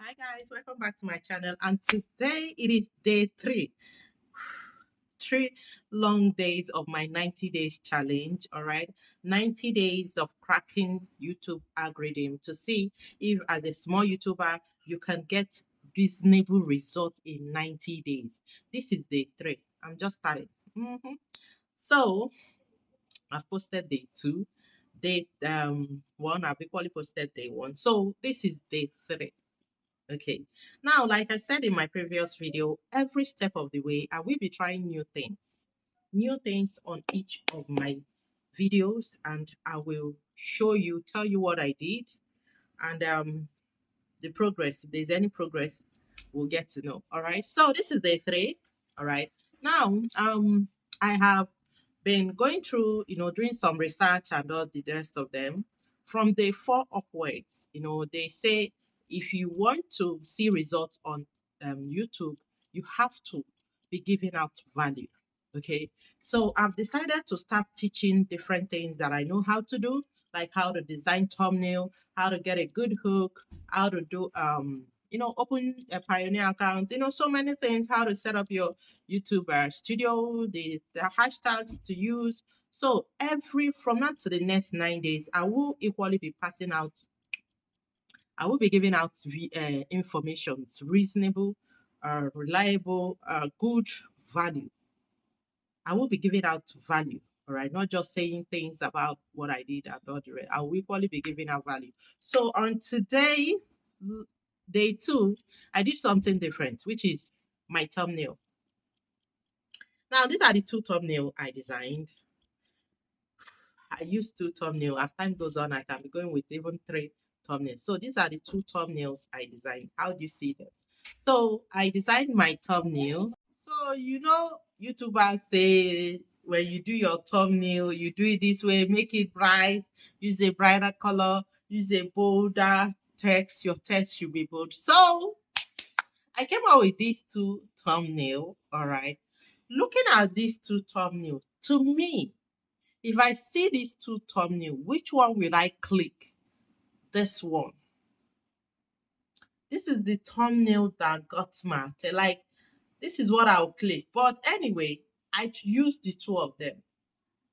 Hi guys, welcome back to my channel. And today it is day 3. 3 long days of my 90 days challenge. All right, 90 days of cracking YouTube algorithm to see if, as a small YouTuber, you can get reasonable results in 90 days. This is day 3. I'm just starting. So I've posted day 2. Day 1, I've equally posted day 1. So this is day 3. Okay. Now, like I said in my previous video, every step of the way, I will be trying new things on each of my videos, and I will tell you what I did, and the progress. If there's any progress, we'll get to know. All right. So this is day 3. All right. Now, I have been going through, doing some research and all the rest of them. From day 4 upwards, they say if you want to see results on YouTube, you have to be giving out value. Okay. So I've decided to start teaching different things that I know how to do, like how to design thumbnail, how to get a good hook, how to do open a Pioneer account, so many things, how to set up your YouTube studio, the hashtags to use. So every from now to the next 9 days, I will be giving out information, reasonable, reliable, good value. I will be giving out value. All right, not just saying things about what I did and all the rest. I will equally be giving out value. So on today, day 2, I did something different, which is my thumbnail. Now, these are the 2 thumbnail I designed. I use 2 thumbnails. As time goes on, I can be going with even 3 thumbnails. So these are the 2 thumbnails I designed. How do you see that? So I designed my thumbnail. So YouTubers say when you do your thumbnail, you do it this way, make it bright, use a brighter color, use a bolder text. Your text should be bold. So I came out with these 2 thumbnails. All right. Looking at these 2 thumbnails, to me, if I see these 2 thumbnails, which one will I click? This one. This is the thumbnail that got my attention. Like, this is what I'll click. But anyway, I use the 2 of them,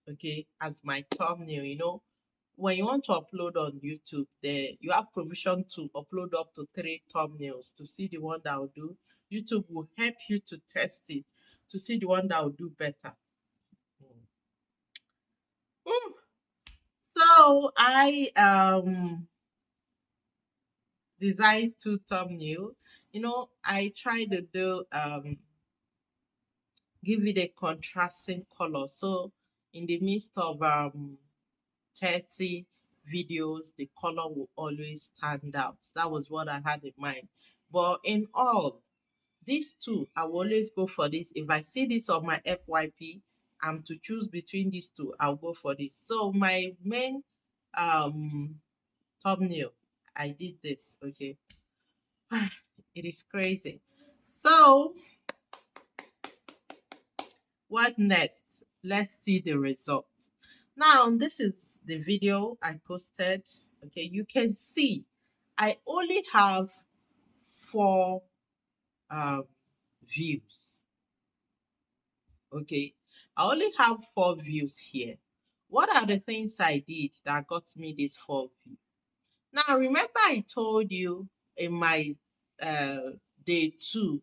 okay, as my thumbnail. When you want to upload on YouTube, there you have permission to upload up to 3 thumbnails to see the one that will do. YouTube will help you to test it to see the one that will do better. Mm. So I designed 2 thumbnail. I try to do give it a contrasting color. So in the midst of 30 videos, the color will always stand out. That was what I had in mind. But in all, these 2, I will always go for this. If I see this on my FYP, I'm to choose between these 2, I'll go for this. So my main thumbnail, I did this, okay. It is crazy. So what next? Let's see the results. Now, this is the video I posted. Okay, you can see I only have 4 um, views. Okay, I only have 4 views here. What are the things I did that got me this 4 views? Now, remember I told you in my day 2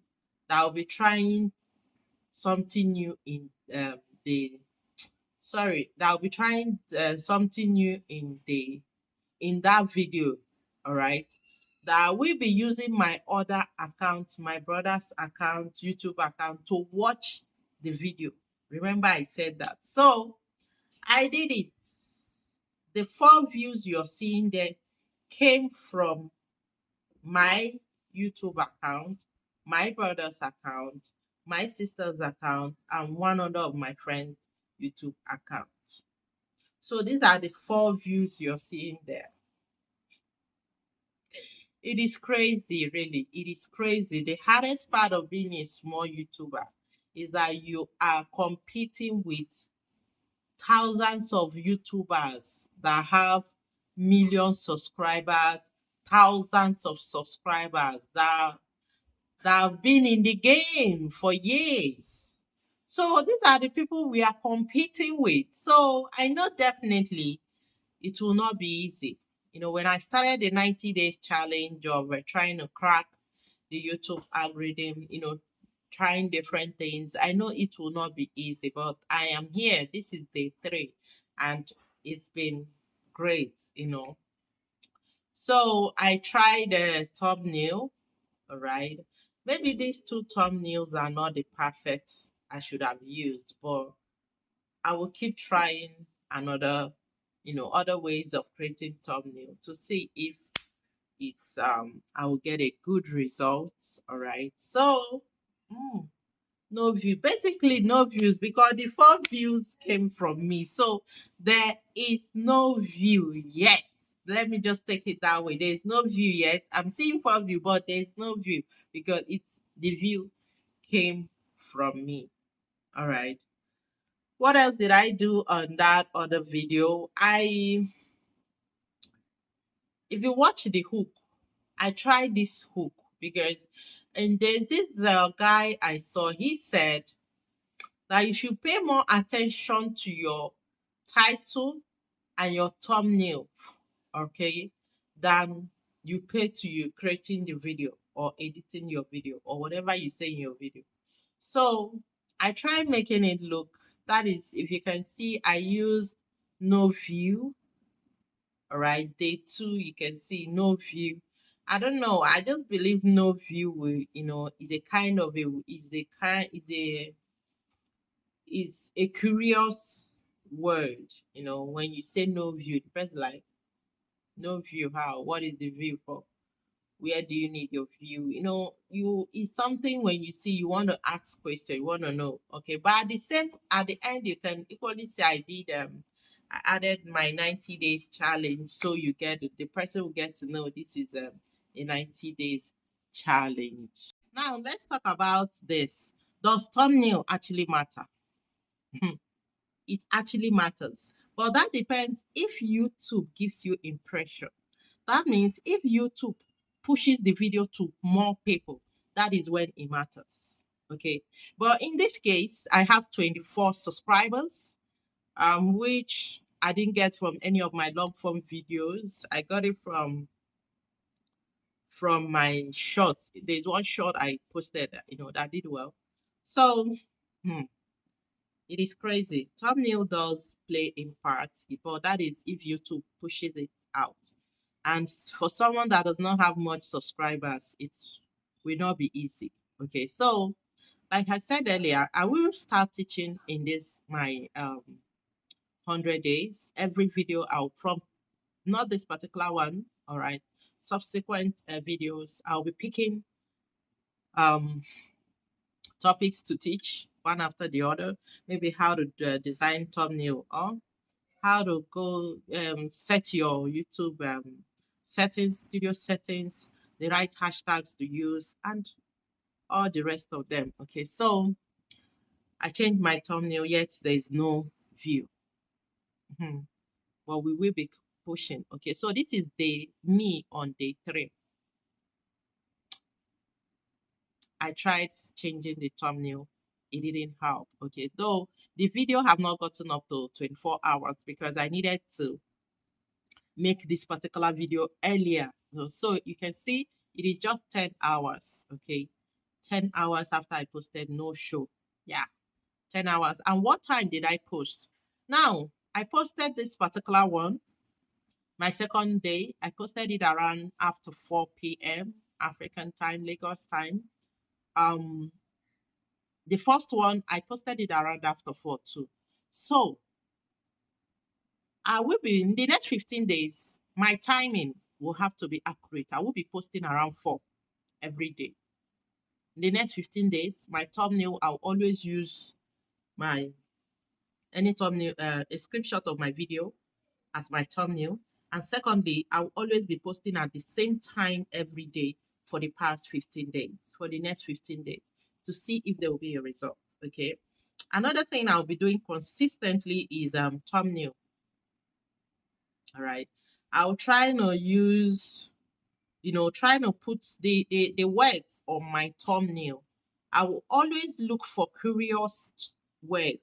that I'll be trying something new in the that I'll be trying something new in that video. All right, that I will be using my other account, my brother's account, YouTube account, to watch the video. Remember I said that. So I did it. The 4 views you're seeing there came from my YouTube account, my brother's account, my sister's account, and one other of my friends' YouTube account. So these are the 4 views you're seeing there. It is crazy, really. It is crazy. The hardest part of being a small YouTuber is that you are competing with thousands of YouTubers that have million subscribers, thousands of subscribers that have been in the game for years. So these are the people we are competing with. So I know definitely it will not be easy. When I started the 90 days challenge of trying to crack the YouTube algorithm, trying different things, I know it will not be easy, but I am here. This is day three, and it's been great. So I tried the thumbnail, all right. Maybe these two thumbnails are not the perfect I should have used, but I will keep trying other ways of creating thumbnail to see if it's I will get a good result. All right. So mm, no view. Basically no views because the 4 views came from me. So there is no view yet. Let me just take it that way. There's no view yet. I'm seeing 4 view, but there's no view because it's the view came from me. All right. What else did I do on that other video? If you watch the hook, I tried this hook because, and there's this guy I saw. He said that you should pay more attention to your title and your thumbnail, okay, than you pay to you creating the video or editing your video or whatever you say in your video. So I tried making it look, that is, if you can see, I used no view. All right, day two, you can see no view. I don't know. I just believe no view will, is a kind of a is a curious word. When you say no view, the person like no view. How? What is the view for? Where do you need your view? You it's something when you see you want to ask question, you want to know. Okay, but at the end you can equally say I added my 90 days challenge, so you get the person will get to know this is a 90 days challenge. Now let's talk about this. Does thumbnail actually matter? It actually matters. But that depends if YouTube gives you impression. That means if YouTube pushes the video to more people, that is when it matters. Okay. But in this case, I have 24 subscribers, which I didn't get from any of my long form videos. I got it from my shorts. There's one short I posted, that did well. So hmm, it is crazy. Thumbnail does play in part, but that is if YouTube pushes it out. And for someone that does not have much subscribers, it will not be easy. Okay, so like I said earlier, I will start teaching in this my 100 days. Every video out from not this particular one. All right, subsequent videos I'll be picking um topics to teach one after the other. Maybe how to design thumbnail or how to go set your YouTube settings, studio settings, the right hashtags to use, and all the rest of them. Okay, so I changed my thumbnail, yet there is no view. Mhm. But we will be pushing. Okay, so this is me on day three. I tried changing the thumbnail. It didn't help. Okay, though the video have not gotten up to 24 hours because I needed to make this particular video earlier. So you can see it is just 10 hours. Okay. 10 hours after I posted no show. Yeah. 10 hours. And what time did I post? Now, I posted this particular one, my second day. I posted it around after 4 p.m. African time, Lagos time. Um, the first one, I posted it around after 4 too. So I will be in the next 15 days, my timing will have to be accurate. I will be posting around 4 every day. In the next 15 days, my thumbnail, I'll always use my any thumbnail, a screenshot of my video as my thumbnail. And secondly, I'll always be posting at the same time every day for the past 15 days, for the next 15 days, to see if there will be a result. Okay. Another thing I'll be doing consistently is thumbnail. All right. I'll try to use trying to put the words on my thumbnail. I will always look for curious words,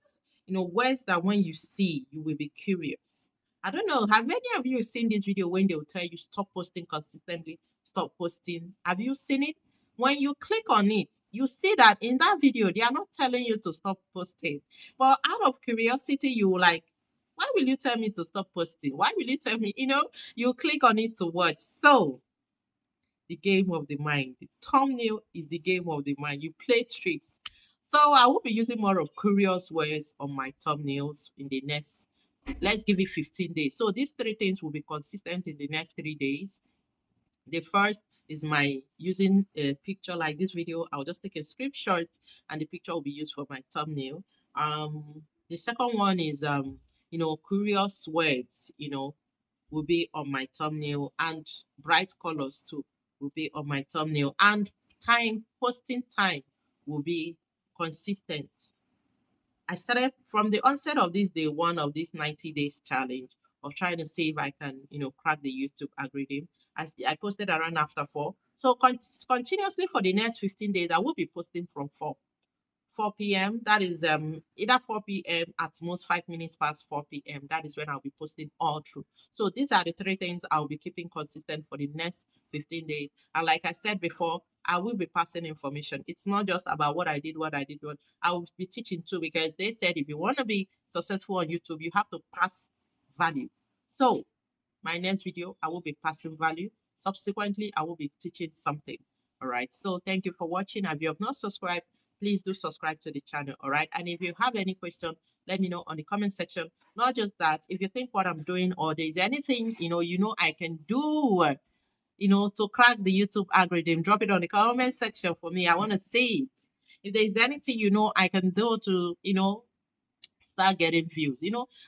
words that when you see, you will be curious. I don't know. Have any of you seen this video when they will tell you stop posting consistently, stop posting? Have you seen it? When you click on it, you see that in that video, they are not telling you to stop posting. But out of curiosity, you will like, why will you tell me to stop posting? Why will you tell me, you click on it to watch. So the game of the mind. The thumbnail is the game of the mind. You play tricks. So I will be using more of curious words on my thumbnails in the next, let's give it 15 days. So these three things will be consistent in the next 3 days. The first is my using a picture like this video. I'll just take a screenshot and the picture will be used for my thumbnail. The second one is curious words, will be on my thumbnail, and bright colors too will be on my thumbnail, and posting time will be consistent. I started from the onset of this day one of this 90 days challenge of trying to see if I can, crack the YouTube algorithm. I posted around after 4. So continuously for the next 15 days, I will be posting from 4 p.m. That is either 4 p.m. at most 5 minutes past 4 p.m. That is when I'll be posting all through. So these are the three things I'll be keeping consistent for the next 15 days. And like I said before, I will be passing information. It's not just about what I did, what I will be teaching too, because they said if you want to be successful on YouTube, you have to pass value. So my next video, I will be passing value. Subsequently, I will be teaching something. All right. So thank you for watching. If you have not subscribed, please do subscribe to the channel. All right. And if you have any question, let me know on the comment section. Not just that, if you think what I'm doing or there's anything, I can do, to crack the YouTube algorithm, drop it on the comment section for me. I want to see it. If there's anything, I can do to, start getting views.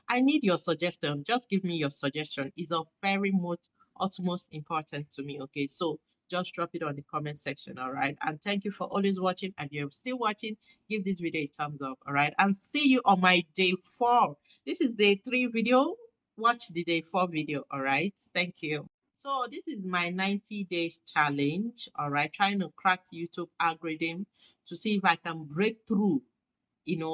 I need your suggestion. Just give me your suggestion. It's of very much utmost important to me. Okay, so just drop it on the comment section. All right, and thank you for always watching. And if you're still watching, give this video a thumbs up. All right, and see you on my day 4. This is day 3 video. Watch the day 4 video. All right, thank you. So this is my 90 days challenge. All right, trying to crack YouTube algorithm to see if I can break through,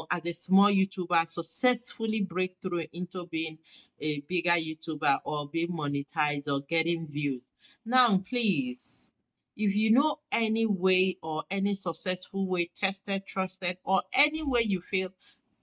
as a small YouTuber, successfully break through into being a bigger YouTuber or being monetized or getting views. Now, please, if you know any way or any successful way, tested, trusted, or any way you feel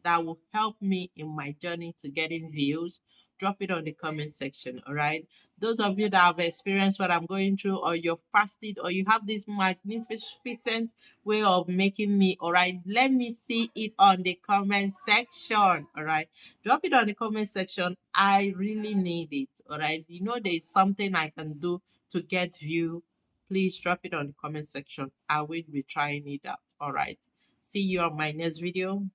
that will help me in my journey to getting views, drop it on the comment section. All right. Those of you that have experienced what I'm going through, or you've passed it, or you have this magnificent way of making me, all right, let me see it on the comment section. All right. Drop it on the comment section. I really need it. All right. There's something I can do to get view. Please drop it on the comment section. I will be trying it out. All right. See you on my next video.